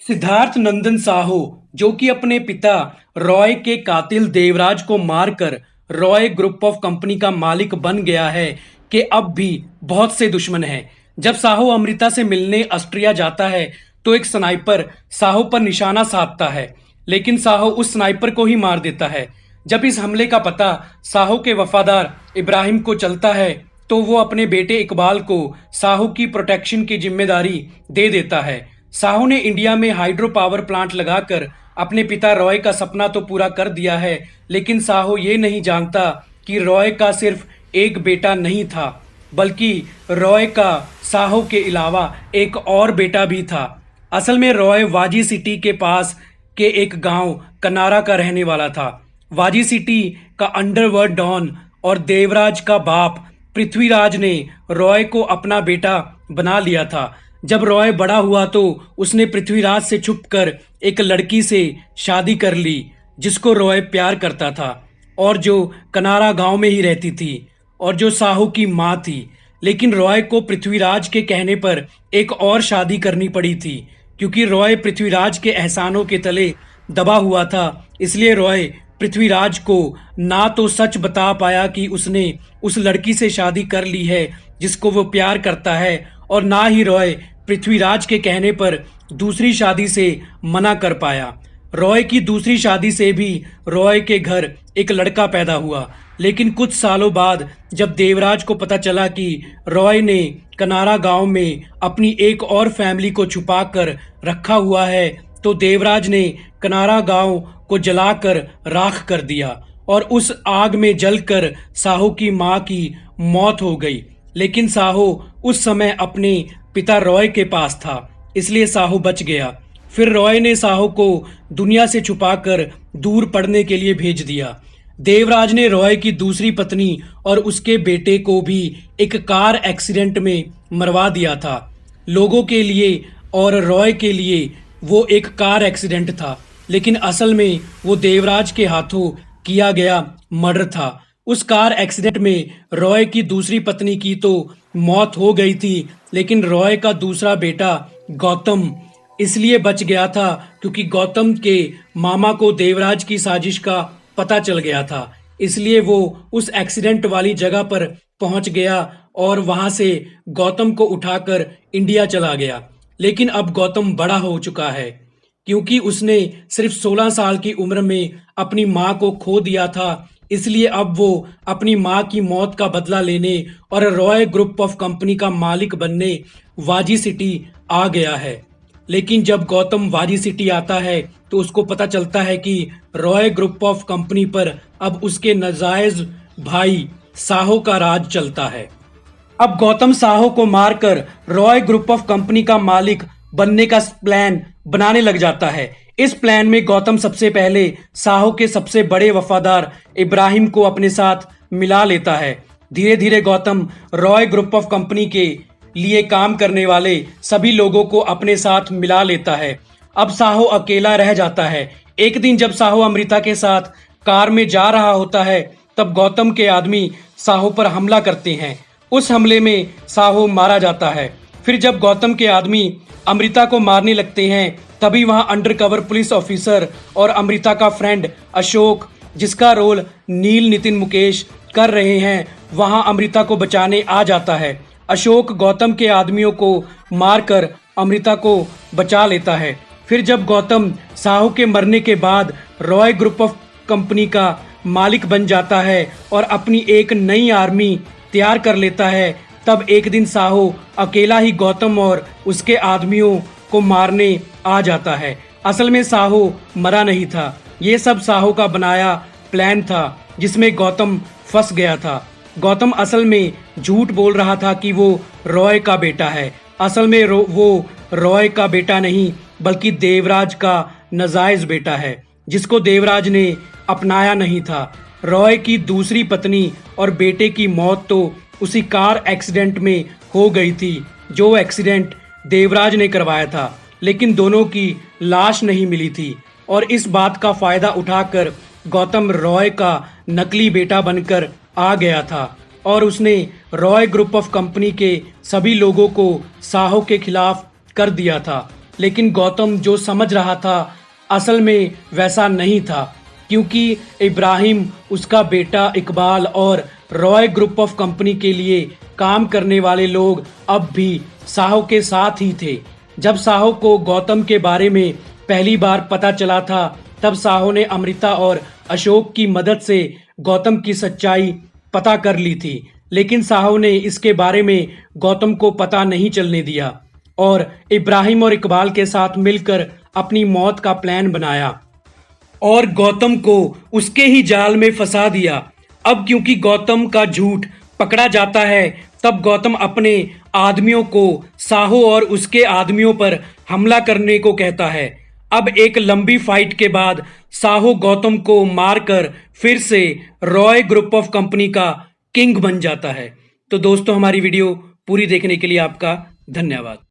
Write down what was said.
सिद्धार्थ नंदन साहू, जो कि अपने पिता रॉय के कातिल देवराज को मारकर रॉय ग्रुप ऑफ कंपनी का मालिक बन गया है, कि अब भी बहुत से दुश्मन हैं। जब साहू अमृता से मिलने ऑस्ट्रिया जाता है तो एक स्नाइपर साहू पर निशाना साधता है, लेकिन साहू उस स्नाइपर को ही मार देता है। जब इस हमले का पता साहू के वफादार इब्राहिम को चलता है तो वो अपने बेटे इकबाल को साहू की प्रोटेक्शन की जिम्मेदारी दे देता है। साहू ने इंडिया में हाइड्रो पावर प्लांट लगाकर अपने पिता रॉय का सपना तो पूरा कर दिया है, लेकिन साहू ये नहीं जानता कि रॉय का सिर्फ एक बेटा नहीं था, बल्कि रॉय का साहू के अलावा एक और बेटा भी था। असल में रॉय वाजी सिटी के पास के एक गांव कनारा का रहने वाला था। वाजी सिटी का अंडरवर्ल्ड डॉन और देवराज का बाप पृथ्वीराज ने रॉय को अपना बेटा बना लिया था। जब रॉय बड़ा हुआ तो उसने पृथ्वीराज से छुपकर एक लड़की से शादी कर ली, जिसको रॉय प्यार करता था और जो कनारा गांव में ही रहती थी और जो साहू की माँ थी। लेकिन रॉय को पृथ्वीराज के कहने पर एक और शादी करनी पड़ी थी, क्योंकि रॉय पृथ्वीराज के एहसानों के तले दबा हुआ था। इसलिए रॉय पृथ्वीराज को ना तो सच बता पाया कि उसने उस लड़की से शादी कर ली है जिसको वो प्यार करता है, और ना ही रॉय पृथ्वीराज के कहने पर दूसरी शादी से मना कर पाया। रॉय की दूसरी शादी से भी रॉय के घर एक लड़का पैदा हुआ, लेकिन कुछ सालों बाद जब देवराज को पता चला कि रॉय ने कनारा गांव में अपनी एक और फैमिली को छुपा कर रखा हुआ है, तो देवराज ने कनारा गांव को जलाकर राख कर दिया और उस आग में जलकर साहू की मां की मौत हो गई। लेकिन साहू उस समय अपने पिता रॉय के पास था, इसलिए साहू बच गया। फिर रॉय ने साहू को दुनिया से छुपाकर दूर पढ़ने के लिए भेज दिया। देवराज ने रॉय की दूसरी पत्नी और उसके बेटे को भी एक कार एक्सीडेंट में मरवा दिया था। लोगों के लिए और रॉय के लिए वो एक कार एक्सीडेंट था, लेकिन असल में वो देवराज के हाथों किया गया मर्डर था। उस कार एक्सीडेंट में रॉय की दूसरी पत्नी की तो मौत हो गई थी, लेकिन रॉय का दूसरा बेटा गौतम इसलिए बच गया था क्योंकि गौतम के मामा को देवराज की साजिश का पता चल गया था। इसलिए वो उस एक्सीडेंट वाली जगह पर पहुंच गया और वहां से गौतम को उठाकर इंडिया चला गया। लेकिन अब गौतम बड़ा हो चुका है, क्योंकि उसने सिर्फ 16 साल की उम्र में अपनी माँ को खो दिया था। इसलिए अब वो अपनी माँ की मौत का बदला लेने और रॉय ग्रुप ऑफ कंपनी का मालिक बनने वाजी सिटी आ गया है। लेकिन जब गौतम वाजी सिटी आता है तो उसको पता चलता है कि रॉय ग्रुप ऑफ कंपनी पर अब उसके नाजायज भाई साहू का राज चलता है। अब गौतम साहू को मारकर रॉय ग्रुप ऑफ कंपनी का मालिक बनने का प्लान बनाने लग जाता है। इस प्लान में गौतम सबसे पहले साहू के सबसे बड़े वफादार इब्राहिम को अपने साथ मिला लेता है। धीरे धीरे Gautam Roy group of company के लिए काम करने वाले सभी लोगों को अपने साथ मिला लेता है। अब साहू अकेला रह जाता है। एक दिन जब साहू अमृता के साथ कार में जा रहा होता है, तब गौतम के आदमी साहू पर हमला करते हैं। उस हमले में साहू मारा जाता है। फिर जब गौतम के आदमी अमृता को मारने लगते हैं, तभी वहां अंडरकवर पुलिस ऑफिसर और अमृता का फ्रेंड अशोक, जिसका रोल नील नितिन मुकेश कर रहे हैं, वहां अमृता को बचाने आ जाता है। अशोक गौतम के आदमियों को मारकर अमृता को बचा लेता है। फिर जब गौतम साहू के मरने के बाद रॉय ग्रुप ऑफ कंपनी का मालिक बन जाता है और अपनी एक नई आर्मी तैयार कर लेता है, तब एक दिन साहू अकेला ही गौतम और उसके आदमियों को मारने आ जाता है। असल में साहू मरा नहीं था, ये सब साहू का बनाया प्लान था जिसमें गौतम फंस गया था। गौतम असल में झूठ बोल रहा था कि वो रॉय का बेटा है। असल में वो रॉय का बेटा नहीं, बल्कि देवराज का नाजायज बेटा है, जिसको देवराज ने अपनाया नहीं था। रॉय की दूसरी पत्नी और बेटे की मौत तो उसी कार एक्सीडेंट में हो गई थी, जो एक्सीडेंट देवराज ने करवाया था, लेकिन दोनों की लाश नहीं मिली थी। और इस बात का फायदा उठाकर गौतम रॉय का नकली बेटा बनकर आ गया था और उसने रॉय ग्रुप ऑफ कंपनी के सभी लोगों को साहू के खिलाफ कर दिया था। लेकिन गौतम जो समझ रहा था असल में वैसा नहीं था, क्योंकि इब्राहिम, उसका बेटा इकबाल और रॉय ग्रुप ऑफ कंपनी के लिए काम करने वाले लोग अब भी साहू के साथ ही थे। जब साहू को गौतम के बारे में पहली बार पता चला था, तब साहू ने अमृता और अशोक की मदद से गौतम की सच्चाई पता कर ली थी, लेकिन साहू ने इसके बारे में गौतम को पता नहीं चलने दिया और इब्राहिम और इकबाल के साथ मिलकर अपनी मौत का प्लान बनाया और गौतम को उसके ही जाल में फंसा दिया। अब क्योंकि गौतम का झूठ पकड़ा जाता है, तब गौतम अपने आदमियों को साहू और उसके आदमियों पर हमला करने को कहता है। अब एक लंबी फाइट के बाद साहू गौतम को मारकर फिर से रॉय ग्रुप ऑफ कंपनी का किंग बन जाता है। तो दोस्तों, हमारी वीडियो पूरी देखने के लिए आपका धन्यवाद।